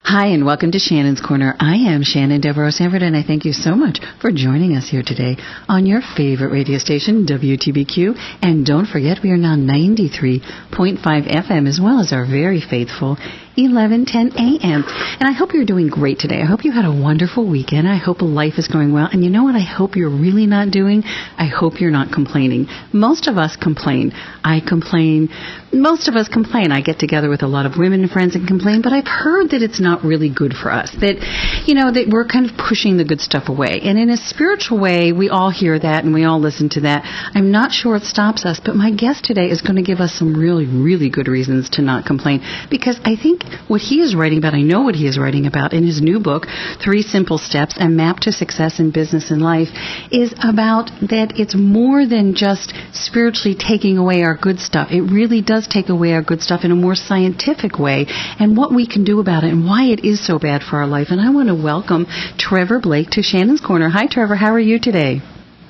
Hi, and welcome to Shannon's Corner. I am Shannon Devereaux Sanford, and I thank you so much for joining us here today on your favorite radio station, WTBQ. And don't forget, we are now 93.5 FM, as well as our very faithful 1110 AM. And I hope you're doing great today. I hope you had a wonderful weekend. I hope life is going well. And you know what I hope you're really not doing? I hope you're not complaining. Most of us complain. I complain. Most of us complain. I get together with a lot of women friends and complain, but I've heard that it's not really good for us. That, that we're kind of pushing the good stuff away. And in a spiritual way, we all hear that and we all listen to that. I'm not sure it stops us, but my guest today is going to give us some really, really good reasons to not complain. Because I think what he is writing about, I know what he is writing about in his new book, 3 Simple Steps, A Map to Success in Business and Life, is about that it's more than just spiritually taking away our good stuff. It really does take away our good stuff in a more scientific way, and what we can do about it and why it is so bad for our life. And I want to welcome Trevor Blake to Shannon's Corner. Hi, Trevor. How are you today?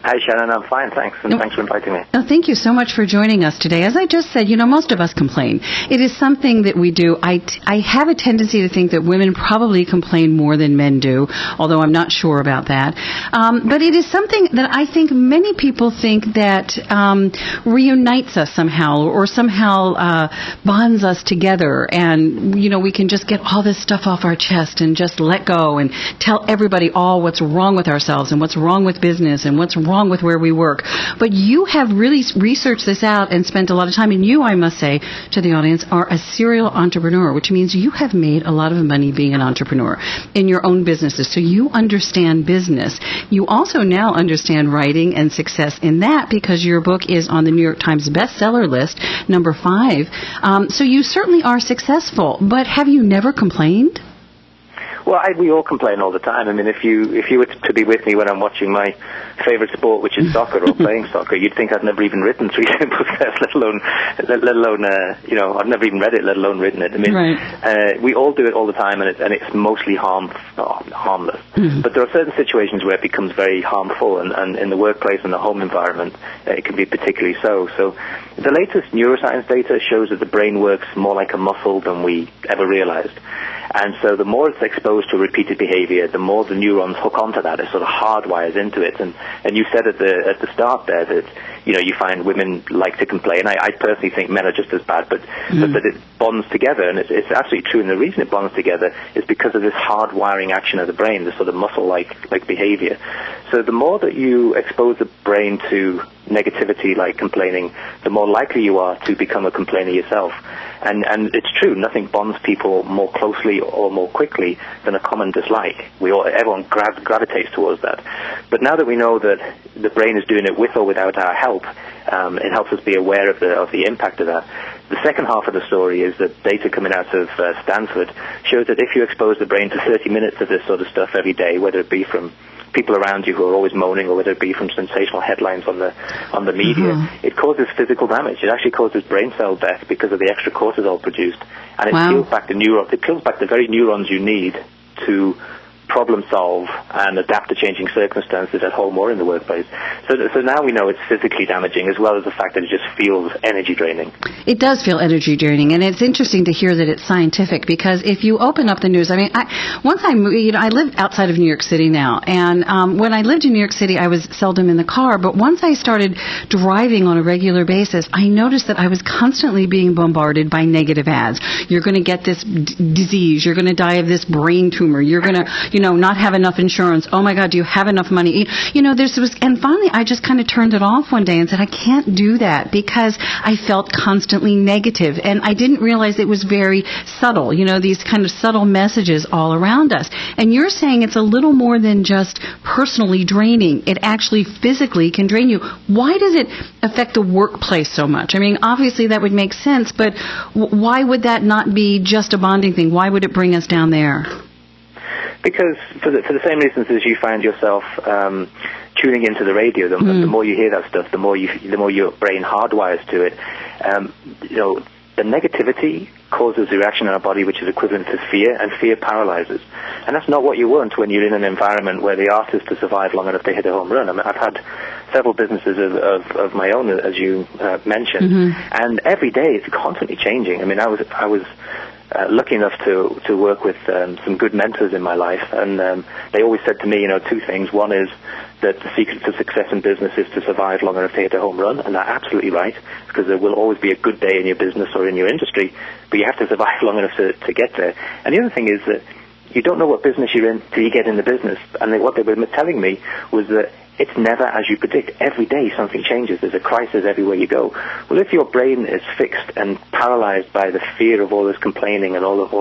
Hi, Shannon. I'm fine, thanks. And thanks for inviting me. Oh, thank you so much for joining us today. As I just said, most of us complain. It is something that we do. I have a tendency to think that women probably complain more than men do, although I'm not sure about that. But it is something that I think many people think that reunites us somehow or somehow bonds us together. And, we can just get all this stuff off our chest and just let go and tell everybody all what's wrong with ourselves and what's wrong with business and what's wrong with where we work. But you have really researched this out and spent a lot of time, and you, I must say to the audience, are a serial entrepreneur, which means you have made a lot of money being an entrepreneur in your own businesses. So you understand business. You also now understand writing and success in that because your book is on the New York Times bestseller list, number 5. So you certainly are successful, but have you never complained? Well, we all complain all the time. I mean, if you were to be with me when I'm watching my favorite sport, which is soccer or playing soccer, you'd think I'd never even written 3 Simple Steps, let alone, I've never even read it, let alone written it. I mean, right. We all do it all the time, and it's mostly harmless. Mm-hmm. But there are certain situations where it becomes very harmful, and in the workplace and the home environment, it can be particularly so. So the latest neuroscience data shows that the brain works more like a muscle than we ever realized. And so the more it's exposed to repeated behavior, the more the neurons hook onto that. It sort of hardwires into it. And you said at the start there that, you find women like to complain. I personally think men are just as bad, but that it bonds together. And it's absolutely true. And the reason it bonds together is because of this hardwiring action of the brain, this sort of muscle-like behavior. So the more that you expose the brain to negativity like complaining, the more likely you are to become a complainer yourself. And it's true, nothing bonds people more closely or more quickly than a common dislike. Everyone gravitates towards that. But now that we know that the brain is doing it with or without our help, it helps us be aware of the impact of that. The second half of the story is that data coming out of Stanford shows that if you expose the brain to 30 minutes of this sort of stuff every day, whether it be from people around you who are always moaning, or whether it be from sensational headlines on the media, it causes physical damage. It actually causes brain cell death because of the extra cortisol produced, and it peels back the neurons. It peels back the very neurons you need to problem solve and adapt to changing circumstances at home or in the workplace. So now we know it's physically damaging, as well as the fact that it just feels energy draining. It does feel energy draining, and it's interesting to hear that it's scientific, because if you open up the news, I mean, once I moved, I live outside of New York City now, and when I lived in New York City, I was seldom in the car, but once I started driving on a regular basis, I noticed that I was constantly being bombarded by negative ads. You're going to get this disease, you're going to die of this brain tumor, you're going to, not have enough insurance. Oh my God, do you have enough money? And finally I just kind of turned it off one day and said, I can't do that, because I felt constantly negative, and I didn't realize it was very subtle, these kind of subtle messages all around us. And you're saying it's a little more than just personally draining. It actually physically can drain you. Why does it affect the workplace so much? I mean, obviously that would make sense, but why would that not be just a bonding thing? Why would it bring us down there? Because for the same reasons as you find yourself tuning into the radio, the more you hear that stuff, the more your brain hardwires to it. The negativity causes a reaction in our body which is equivalent to fear, and fear paralyzes. And that's not what you want when you're in an environment where the art is to survive long enough to hit a home run. I mean, I've had several businesses of my own, as you mentioned, and every day it's constantly changing. I mean, I was lucky enough to work with some good mentors in my life, and they always said to me, two things. One is that the secret to success in business is to survive long enough to hit a home run, and they're absolutely right, because there will always be a good day in your business or in your industry, but you have to survive long enough to get there. And the other thing is that you don't know what business you're in till you get in the business, and what they were telling me was that it's never as you predict. Every day something changes. There's a crisis everywhere you go. Well, if your brain is fixed and paralyzed by the fear of all this complaining and all of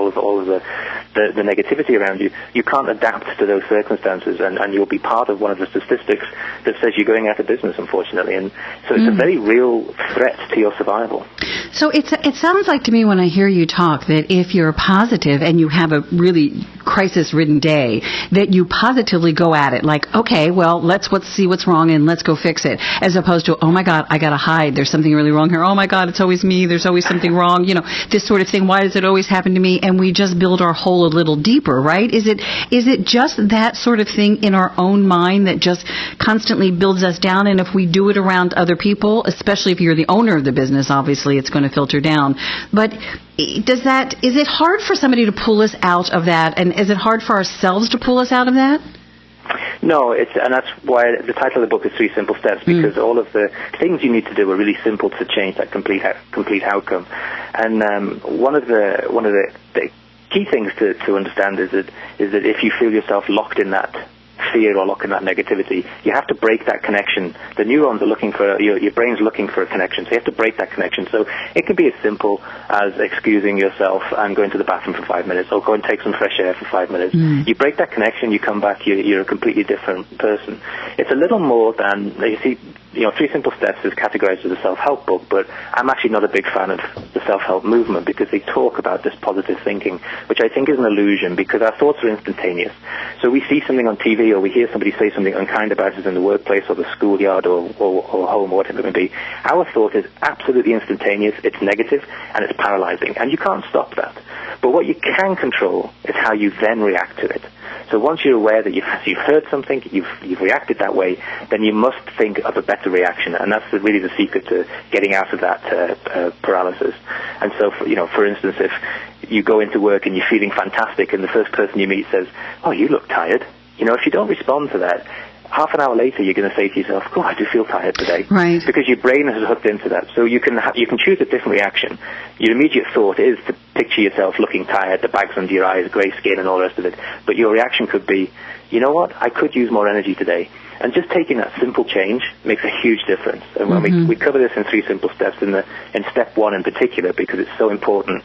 the negativity around you, you can't adapt to those circumstances, and you'll be part of one of the statistics that says you're going out of business, unfortunately. And so it's a very real threat to your survival. So it sounds like to me when I hear you talk that if you're positive and you have a really crisis-ridden day, that you positively go at it like, okay, well, let's see what's wrong and let's go fix it, as opposed to, oh my God, I got to hide. There's something really wrong here. Oh my God, it's always me. There's always something wrong. This sort of thing. Why does it always happen to me? And we just build our hole a little deeper, right? Is it just that sort of thing in our own mind that just constantly builds us down? And if we do it around other people, especially if you're the owner of the business, obviously it's going to filter down. But is it hard for somebody to pull us out of that? And is it hard for ourselves to pull us out of that? No, and that's why the title of the book is 3 Simple Steps, because all of the things you need to do are really simple to change that complete outcome. And one of the key things to understand is that if you feel yourself locked in that fear or locked in that negativity, you have to break that connection. The neurons are looking for, your brain's looking for a connection, so you have to break that connection. So it can be as simple as excusing yourself and going to the bathroom for 5 minutes, or go and take some fresh air for 5 minutes. You break that connection, you come back, you're a completely different person. It's a little more than, you see, 3 Simple Steps is categorized as a self-help book, but I'm actually not a big fan of the self-help movement, because they talk about this positive thinking, which I think is an illusion, because our thoughts are instantaneous. So we see something on TV, or we hear somebody say something unkind about us in the workplace or the schoolyard or home or whatever it may be. Our thought is absolutely instantaneous, it's negative, and it's paralyzing, and you can't stop that. But what you can control is how you then react to it. So once you're aware that you've heard something, you've reacted that way, then you must think of a better reaction, and that's really the secret to getting out of that paralysis. And so, for instance, if you go into work and you're feeling fantastic, and the first person you meet says, "Oh, you look tired," if you don't respond to that, half an hour later you're going to say to yourself, "Oh, I do feel tired today," right? Because your brain has hooked into that. So you can choose a different reaction. Your immediate thought is to picture yourself looking tired, the bags under your eyes, grey skin, and all the rest of it. But your reaction could be, "You know what? I could use more energy today." And just taking that simple change makes a huge difference. And when we cover this in 3 Simple Steps, in step 1 in particular, because it's so important.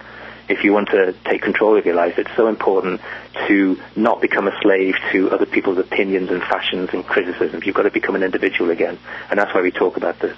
If you want to take control of your life, it's so important to not become a slave to other people's opinions and fashions and criticisms. You've got to become an individual again. And that's why we talk about this.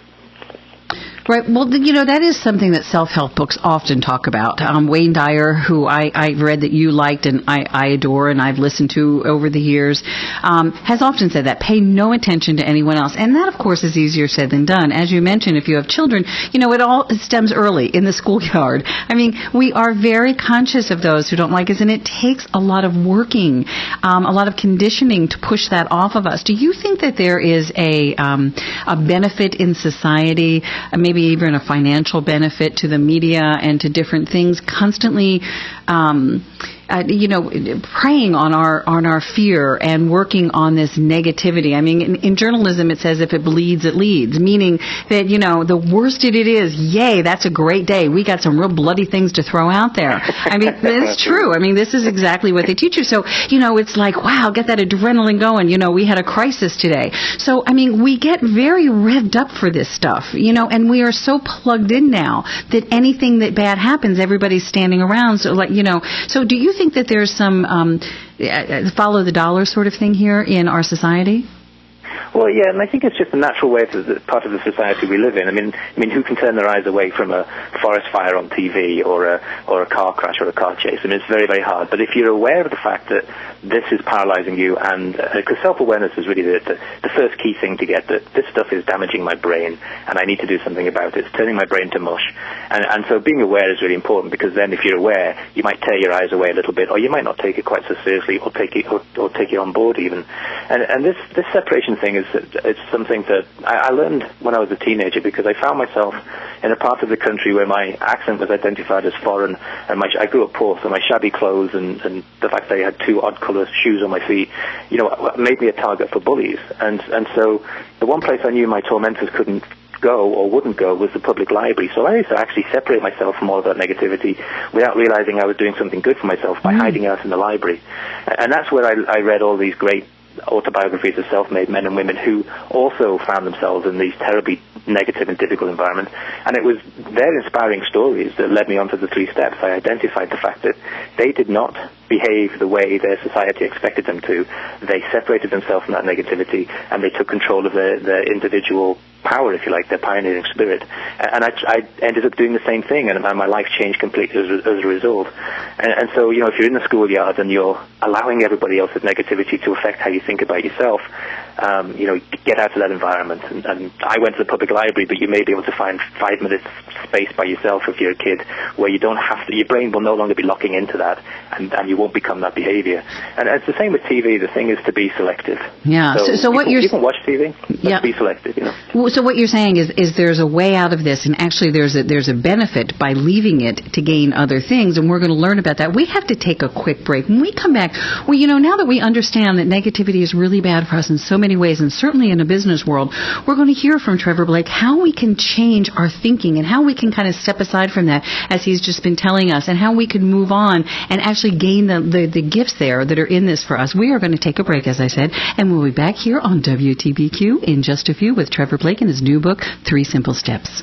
Right. Well, that is something that self-help books often talk about. Wayne Dyer, who I've read that you liked and I adore and I've listened to over the years, has often said that. Pay no attention to anyone else. And that, of course, is easier said than done. As you mentioned, if you have children, it all stems early in the schoolyard. I mean, we are very conscious of those who don't like us, and it takes a lot of working, a lot of conditioning to push that off of us. Do you think that there is a benefit in society, maybe even a financial benefit to the media and to different things, constantly preying on our fear and working on this negativity? I mean, in journalism, it says if it bleeds, it leads, meaning that, the worst it is, yay, that's a great day. We got some real bloody things to throw out there. I mean, it's true. I mean, this is exactly what they teach you. So, it's like, wow, get that adrenaline going. We had a crisis today. So, I mean, we get very revved up for this stuff, and we are so plugged in now that anything that bad happens, everybody's standing around. So, so do you think that there's some follow the dollar sort of thing here in our society? Well, yeah, and I think it's just a natural way to part of the society we live in. I mean, who can turn their eyes away from a forest fire on TV or a car crash or a car chase? I mean, it's very, very hard. But if you're aware of the fact that this is paralyzing you, and because self-awareness is really the first key thing to get, that this stuff is damaging my brain, and I need to do something about it. It's turning my brain to mush. And so being aware is really important, because then if you're aware, you might tear your eyes away a little bit, or you might not take it quite so seriously, or take it on board even. And this separation thing is that it's something that I learned when I was a teenager, because I found myself in a part of the country where my accent was identified as foreign, and I grew up poor, so my shabby clothes and the fact that I had 2 odd colour shoes on my feet, made me a target for bullies. And so the one place I knew my tormentors couldn't go or wouldn't go was the public library. So I used to actually separate myself from all of that negativity without realizing I was doing something good for myself by hiding out in the library. And that's where I read all these great autobiographies of self-made men and women who also found themselves in these terribly negative and difficult environments. And it was their inspiring stories that led me onto the 3 steps. I identified the fact that they did not behave the way their society expected them to. They separated themselves from that negativity, and they took control of their individual power, if you like, their pioneering spirit. And I ended up doing the same thing, and my life changed completely as a result. And so, if you're in the schoolyard and you're allowing everybody else's negativity to affect how you think about yourself, get out of that environment. And I went to the public library, but you may be able to find 5 minutes space by yourself if you're a kid, where you don't have to, your brain will no longer be locking into that, and you won't become that behavior. And it's the same with TV. The thing is to be selective. Yeah. So what you can watch TV, but be selective, So what you're saying is there's a way out of this, and actually there's a benefit by leaving it to gain other things, and we're going to learn about that. We have to take a quick break. When we come back, now that we understand that negativity is really bad for us in so many ways, and certainly in a business world, we're going to hear from Trevor Blake how we can change our thinking and how we can kind of step aside from that, as he's just been telling us, and how we can move on and actually gain the gifts there that are in this for us. We are going to take a break, as I said, and we'll be back here on WTBQ in just a few with Trevor Blake and his new book, 3 Simple Steps.